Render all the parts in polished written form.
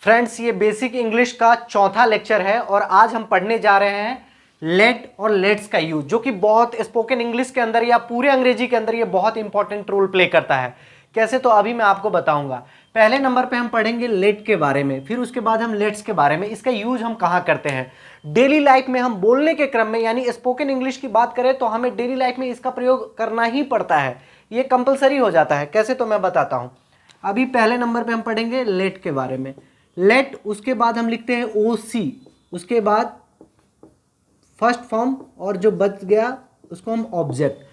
Friends, ये basic English का चौथा लेक्चर है और आज हम पढ़ने जा रहे हैं लेट और लेट्स का यूज, जो कि बहुत स्पोकन इंग्लिश के अंदर या पूरे अंग्रेजी के अंदर ये बहुत इंपॉर्टेंट रोल प्ले करता है। कैसे, तो अभी मैं आपको बताऊंगा। पहले नंबर पे हम पढ़ेंगे लेट के बारे में, फिर उसके बाद हम लेट्स के बारे में, इसका यूज हम कहाँ करते हैं डेली लाइफ में। हम बोलने के क्रम में यानी स्पोकन इंग्लिश की बात करें तो हमें डेली लाइफ में इसका प्रयोग करना ही पड़ता है, ये कंपलसरी हो जाता है। कैसे, तो मैं बताता हूँ। अभी पहले नंबर पे हम पढ़ेंगे लेट के बारे में। लेट, उसके बाद हम लिखते हैं ओ सी, उसके बाद फर्स्ट फॉर्म और जो बच गया उसको हम ऑब्जेक्ट।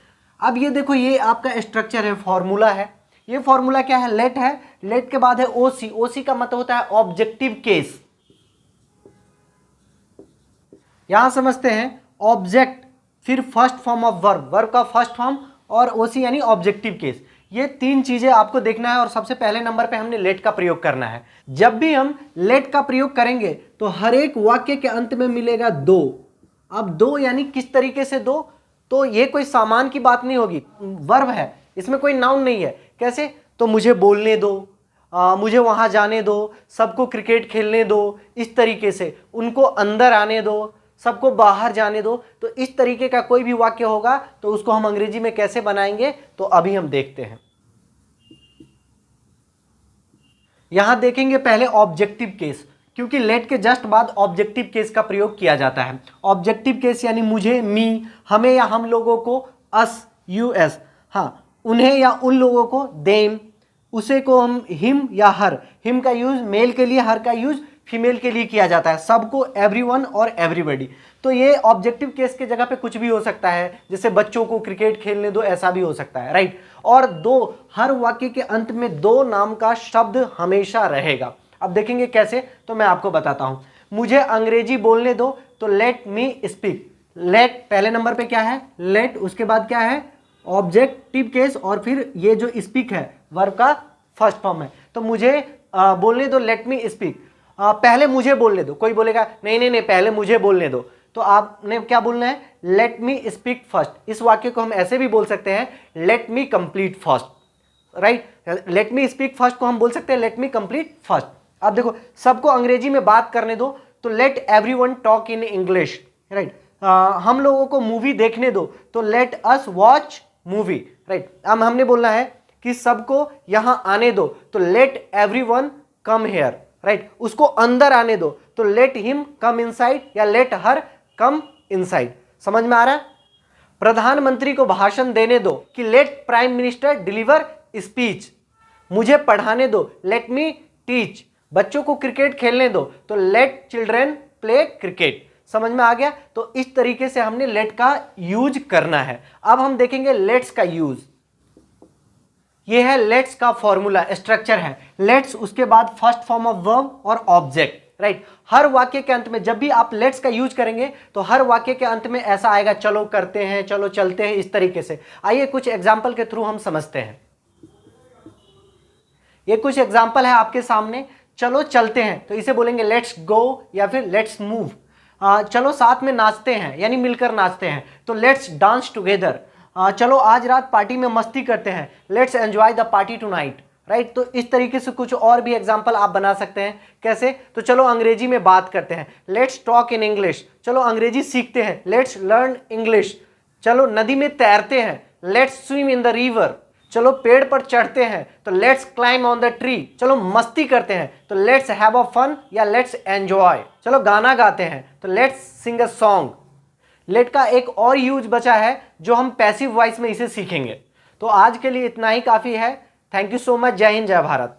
अब ये देखो, ये आपका स्ट्रक्चर है, फॉर्मूला है। ये फॉर्मूला क्या है? लेट है, लेट के बाद है ओ सी। ओ सी का मतलब होता है ऑब्जेक्टिव केस। यहां समझते हैं ऑब्जेक्ट, फिर first form of verb, verb का फर्स्ट फॉर्म और ओ सी यानी ऑब्जेक्टिव केस। ये तीन चीजें आपको देखना है और सबसे पहले नंबर पे हमने लेट का प्रयोग करना है। जब भी हम लेट का प्रयोग करेंगे तो हर एक वाक्य के अंत में मिलेगा दो। अब दो यानी किस तरीके से दो? तो ये कोई सामान की बात नहीं होगी, वर्ब है, इसमें कोई नाउन नहीं है। कैसे? तो मुझे बोलने दो, मुझे वहां जाने दो, सबको क्रिकेट खेलने दो, इस तरीके से उनको अंदर आने दो, सबको बाहर जाने दो। तो इस तरीके का कोई भी वाक्य होगा तो उसको हम अंग्रेजी में कैसे बनाएंगे, तो अभी हम देखते हैं। यहां देखेंगे पहले ऑब्जेक्टिव केस, क्योंकि लेट के जस्ट बाद ऑब्जेक्टिव केस का प्रयोग किया जाता है। ऑब्जेक्टिव केस यानी मुझे, मी, हमें या हम लोगों को, अस, यूएस, हाँ, उन्हें या उन लोगों को, देम, उसे को हम हिम या हर। हिम का यूज मेल के लिए, हर का यूज फीमेल के लिए किया जाता है। सबको, एवरीवन और एवरीबॉडी। तो ये ऑब्जेक्टिव केस के जगह पे कुछ भी हो सकता है, जैसे बच्चों को क्रिकेट खेलने दो, ऐसा भी हो सकता है, राइट। और दो, हर वाक्य के अंत में दो नाम का शब्द हमेशा रहेगा। अब देखेंगे कैसे, तो मैं आपको बताता हूं। मुझे अंग्रेजी बोलने दो, तो लेट मी स्पीक। लेट पहले नंबर पे क्या है? लेट, उसके बाद क्या है? ऑब्जेक्टिव केस, और फिर ये जो स्पीक है वर्ब का फर्स्ट फॉर्म है। तो मुझे बोलने दो, लेट मी स्पीक। पहले मुझे बोलने दो। कोई बोलेगा नहीं नहीं नहीं, पहले मुझे बोलने दो, तो आपने क्या बोलना है? Let me speak first. इस वाक्य को हम ऐसे भी बोल सकते हैं, let me complete first, right. Let me speak first को हम बोल सकते हैं लेट मी कंप्लीट फर्स्ट। अब देखो, सबको अंग्रेजी में बात करने दो, तो late everyone talk in English, right. हम लोगों को मूवी देखने दो, तो let us watch movie, right. अब हमने बोलना है कि सबको यहां आने दो, तो late everyone come here, right. उसको अंदर आने दो, तो लेट हिम कम इनसाइड या लेट हर कम इनसाइड। समझ में आ रहा है? प्रधानमंत्री को भाषण देने दो, कि let prime minister deliver speech. मुझे पढ़ाने दो, लेट मी टीच। बच्चों को क्रिकेट खेलने दो, तो लेट चिल्ड्रेन प्ले क्रिकेट। समझ में आ गया? तो इस तरीके से हमने लेट का यूज करना है। अब हम देखेंगे लेट्स का यूज। ये है लेट्स का फॉर्मूला, स्ट्रक्चर है लेट्स, उसके बाद फर्स्ट फॉर्म ऑफ वर्ब और ऑब्जेक्ट, राइट। हर वाक्य के अंत में जब भी आप लेट्स का यूज करेंगे तो हर वाक्य के अंत में ऐसा आएगा, चलो करते हैं, चलो चलते हैं, इस तरीके से। आइए कुछ एग्जाम्पल के थ्रू हम समझते हैं। ये कुछ एग्जाम्पल है आपके सामने। चलो चलते हैं, तो इसे बोलेंगे लेट्स गो या फिर लेट्स मूव। चलो साथ में नाचते हैं यानी मिलकर नाचते हैं, तो लेट्स डांस टुगेदर। चलो आज रात पार्टी में मस्ती करते हैं, let's enjoy the party tonight, right. तो इस तरीके से कुछ और भी एग्जाम्पल आप बना सकते हैं। कैसे? तो चलो अंग्रेजी में बात करते हैं, लेट्स टॉक इन इंग्लिश। चलो अंग्रेजी सीखते हैं, लेट्स लर्न इंग्लिश। चलो नदी में तैरते हैं, let's swim in the river. चलो पेड़ पर चढ़ते हैं, तो let's climb on the tree. चलो मस्ती करते हैं, तो लेट्स हैव अ फन या लेट्स एंजॉय। चलो गाना गाते हैं, तो let's sing a song. Let का एक और यूज बचा है जो हम पैसिव वॉइस में इसे सीखेंगे। तो आज के लिए इतना ही काफी है। Thank you so much. जय हिंद, जय भारत।